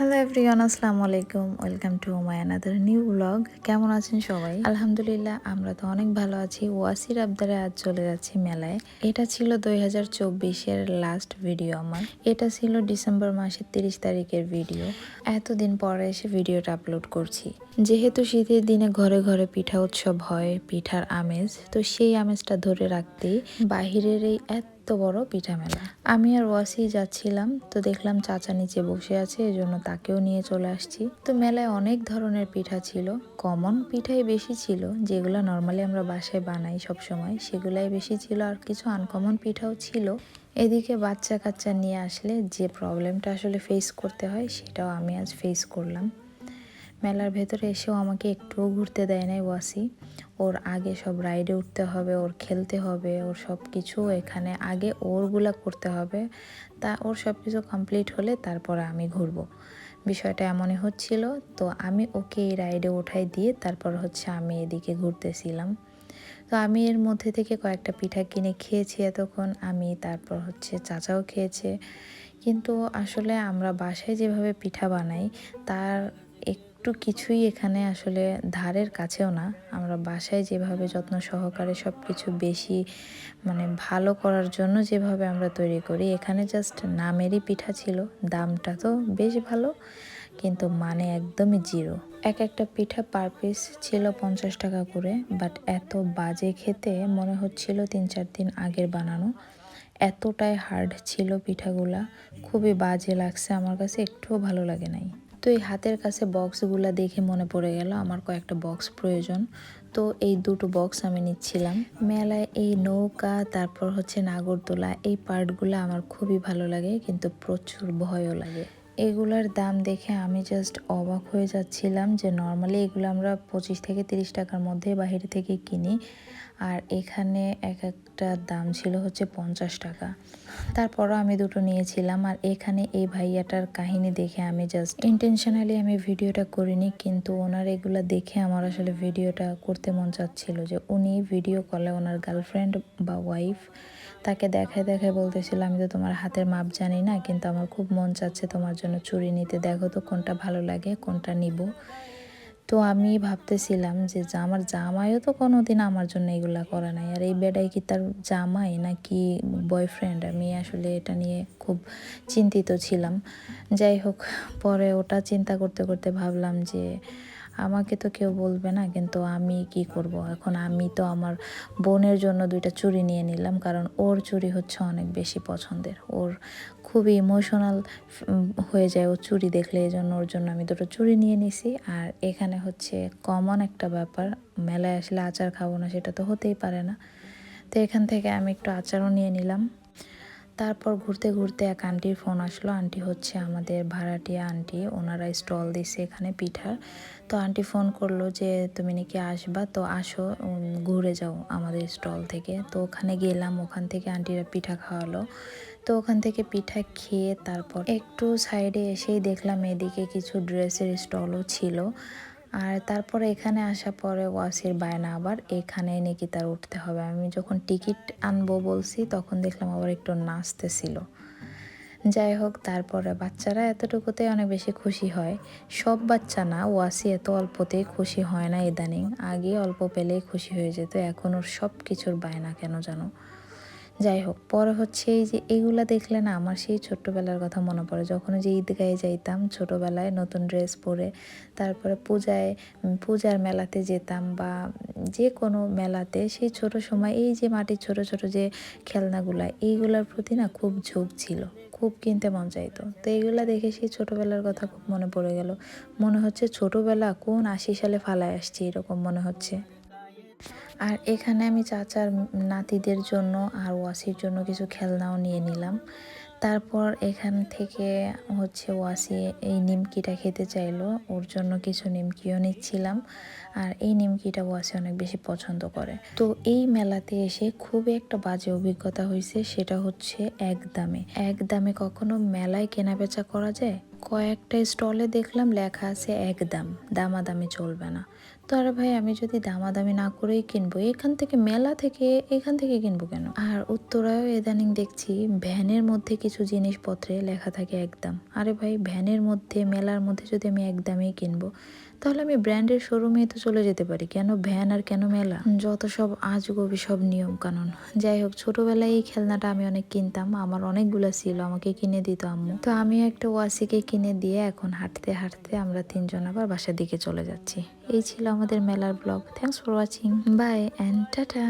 Hello everyone, আসসালামু আলাইকুম। Welcome to my another new blog. কেমন আছেন সবাই? আলহামদুলিল্লাহ, আমরা তো অনেক ভালো আছি। ওয়াসির আবদারে আজ চলে যাচ্ছি মেলায়। এটা ছিল 2024-এর লাস্ট ভিডিও আমার। এটা ছিল ডিসেম্বর মাসের 30 তারিখের ভিডিও। এতদিন পরে এসে ভিডিওটা আপলোড করছি। যেহেতু শীতের দিনে ঘরে ঘরে পিঠা উৎসব হয়, পিঠার আমেজ, তো সেই আমেজটা ধরে রাখতেই বাহিরের এই এত বড় পিঠা মেলা। আমি আর ওয়াসি যাচ্ছিলাম, তো দেখলাম চাচা নিচে বসে আছে, এজন্য তাকেও নিয়ে চলে আসছি। তো মেলায় অনেক ধরনের পিঠা ছিল। কমন পিঠাই বেশি ছিল, যেগুলো নর্মালি আমরা বাসায় বানাই সব সময়, সেগুলাই বেশি ছিল। আর কিছু আনকমন পিঠাও ছিল। এদিকে বাচ্চা কাচ্চা নিয়ে আসলে যে প্রবলেমটা আসলে ফেস করতে হয়, সেটাও আমি আজ ফেস করলাম। মেলার ভেতরে এসেও আমাকে একটুও ঘুরতে দেয় নাই ওয়াসি। ওর আগে সব রাইডে উঠতে হবে, ওর খেলতে হবে, ওর সব কিছু এখানে আগে ওরগুলা করতে হবে। তা ওর সব কিছু কমপ্লিট হলে তারপরে আমি ঘুরবো। বিষয়টা এমনই হচ্ছিল। তো আমি ওকে এই রাইডে ওঠাই দিয়ে তারপর আমি এদিকে ঘুরতেছিলাম। তো আমি এর মধ্যে থেকে কয়েকটা পিঠা কিনে খেয়েছি এতক্ষণ আমি, তারপর চাচাও খেয়েছে। কিন্তু আসলে আমরা বাসায় যেভাবে পিঠা বানাই তার একটু কিছুই এখানে আসলে ধারের কাছেও না। আমরা বাসায় যেভাবে যত্ন সহকারে সব কিছু বেশি ভালো করার জন্য যেভাবে আমরা তৈরি করি, এখানে জাস্ট নামেরই পিঠা ছিল। দামটা তো বেশ ভালো, কিন্তু একদমই জিরো। এক একটা পিঠা পার পিস ছিল 50 টাকা করে। বাট এত বাজে খেতে, মনে হচ্ছিল 3-4 দিন আগের বানানো। এতটাই হার্ড ছিল পিঠাগুলা, খুবই বাজে লাগছে আমার কাছে, একটুও ভালো লাগে নাই। তো এই হাতের কাছে বক্সগুলা দেখে মনে পড়ে গেল আমার কয়েকটা বক্স প্রয়োজন। তো এই দুটো বক্স আমি নিচ্ছিলাম। মেলায় এই নৌকা, তারপর নাগরদোলা, এই পার্টগুলো আমার খুবই ভালো লাগে, কিন্তু প্রচুর ভয়ও লাগে। এগুলার দাম দেখে আমি জাস্ট অবাক হয়ে যাচ্ছিলাম যে নর্মালি এগুলো আমরা 25 থেকে 30 টাকার মধ্যে বাহির থেকে কিনি, আর এখানে এক একটা দাম ছিল 50 টাকা। তারপরও আমি দুটো নিয়েছিলাম। আর এখানে এই ভাইয়াটার কাহিনী দেখে আমি জাস্ট ইন্টেনশনালি আমি ভিডিওটা করিনি, কিন্তু ওনার এগুলো দেখে আমার আসলে ভিডিওটা করতে মন চাচ্ছিল। যে উনি ভিডিও কলে ওনার গার্লফ্রেন্ড বা ওয়াইফ তাকে দেখায় দেখায় বলতেছিল, আমি তো তোমার হাতের মাপ জানি না, কিন্তু আমার খুব মন চাচ্ছে তোমার জন্য চুড়ি নিতে, দেখো তো কোনটা ভালো লাগে, কোনটা নিব। তো আমি ভাবতেছিলাম যে আমার জামাইও তো কোনোদিন আমার জন্য এগুলা করে নাই, আর এই বেডাই কি তার জামাই নাকি বয়ফ্রেন্ড? আমি আসলে এটা নিয়ে খুব চিন্তিত ছিলাম। যাই হোক, পরে ওটা চিন্তা করতে করতে ভাবলাম যে আমাকে তো কেউ বলবে না, কিন্তু আমি কি করব এখন? আমি তো আমার বোনের জন্য দুইটা চুড়ি নিয়ে নিলাম, কারণ ওর চুড়ি অনেক বেশি পছন্দের। ওর খুবই ইমোশনাল হয়ে যায় ও চুড়ি দেখলে, এই জন্য ওর জন্য আমি দুটো চুড়ি নিয়ে নিছি। আর এখানে কমন একটা ব্যাপার, মেলায় আসলে আচার খাবো না সেটা তো হতেই পারে না। তো এখান থেকে আমি একটু আচারও নিয়ে নিলাম। তারপর ঘুরতে ঘুরতে এক আন্টির ফোন আসলো। আন্টি আমাদের ভাড়াটিয়া আন্টি, ওনারা স্টল দিছে এখানে পিঠার। তো আন্টি ফোন করলো যে তুমি নাকি আসবা, তো আসো, ঘুরে যাও আমাদের স্টল থেকে। তো ওখানে গেলাম, ওখান থেকে আন্টিরা পিঠা খাওয়ালো। তো ওখান থেকে পিঠা খেয়ে তারপর একটু সাইডে এসেই দেখলাম এদিকে কিছু ড্রেসের স্টলও ছিল। আর তারপরে এখানে আসা পরে ওয়াসির বায়না আবার এখানে নাকি তার উঠতে হবে। আমি যখন টিকিট আনবো বলছি, তখন দেখলাম আবার একটু নাচতেছিল। যাই হোক, তারপরে বাচ্চারা এতটুকুতে অনেক বেশি খুশি হয়। সব বাচ্চা না, ওয়াসি এত অল্পতেই খুশি হয় না ইদানিং। আগে অল্প পেলেই খুশি হয়ে যেত, এখন ওর সব কিছুর বায়না কেন জানো। যাই হোক, পরে এই যে এগুলা দেখলে না আমার সেই ছোট্টবেলার কথা মনে পড়ে, যখন যে ঈদগাহে যাইতাম ছোটবেলায় নতুন ড্রেস পরে, তারপরে পূজার মেলাতে যেতাম, বা যে কোনো মেলাতে সেই ছোট সময় এই যে মাটির ছোট ছোট যে খেলনাগুলা, এইগুলার প্রতি না খুব ঝোঁক ছিল, খুব কিনতে মন চাইতো। তো এইগুলা দেখে সেই ছোটবেলার কথা খুব মনে পড়ে গেল। মনে হচ্ছে ছোটবেলা কোন 80 সালে ফালায় আসছি, এরকম মনে হচ্ছে। আর এখানে আমি চাচার নাতিদের জন্য আর ওয়াসির জন্য কিছু খেলনাও নিয়ে নিলাম। তারপর এখান থেকে ওয়াসি এই নিমকিটা খেতে চাইলো, ওর জন্য কিছু নিমকিও নিচ্ছিলাম। আর এই নিমকিটা ওয়াসি অনেক বেশি পছন্দ করে। তো এই মেলাতে এসে খুবই একটা বাজে অভিজ্ঞতা হয়েছে, সেটা এক দামে কখনো মেলায় কেনাবেচা করা যায়? কয়েকটা স্টলে দেখলাম লেখা আছে এক দাম, দামাদামি চলবে না। তো আরে ভাই আমি যদি দামাদামি না করেই কিনবো এখান থেকে কিনবো কেন? আর উত্তরায়ও ইদানিং দেখছি ভ্যানের মধ্যে কিছু জিনিসপত্রে লেখা থাকে একদম। আরে ভাই ভ্যানের মধ্যে মেলার মধ্যে যদি আমি একদমই কিনবো তাহলে আমি ব্র্যান্ডের শোরুমে তো চলে যেতে পারি, কেন ভ্যান আর কেন মেলা? যত সব আজগুবি সব নিয়ম কানুন। যাই হোক, ছোটবেলায় এই খেলনাটা আমি অনেক কিনতাম, আমার অনেকগুলো ছিল, আমাকে কিনে দিত আম্মু। তো আমিও একটা ওয়াসিকে কিনে দিয়ে এখন হাঁটতে হাঁটতে আমরা তিনজন আবার বাসার দিকে চলে যাচ্ছি। এই ছিল আমাদের মেলার blog. Thanks for watching, bye and tata.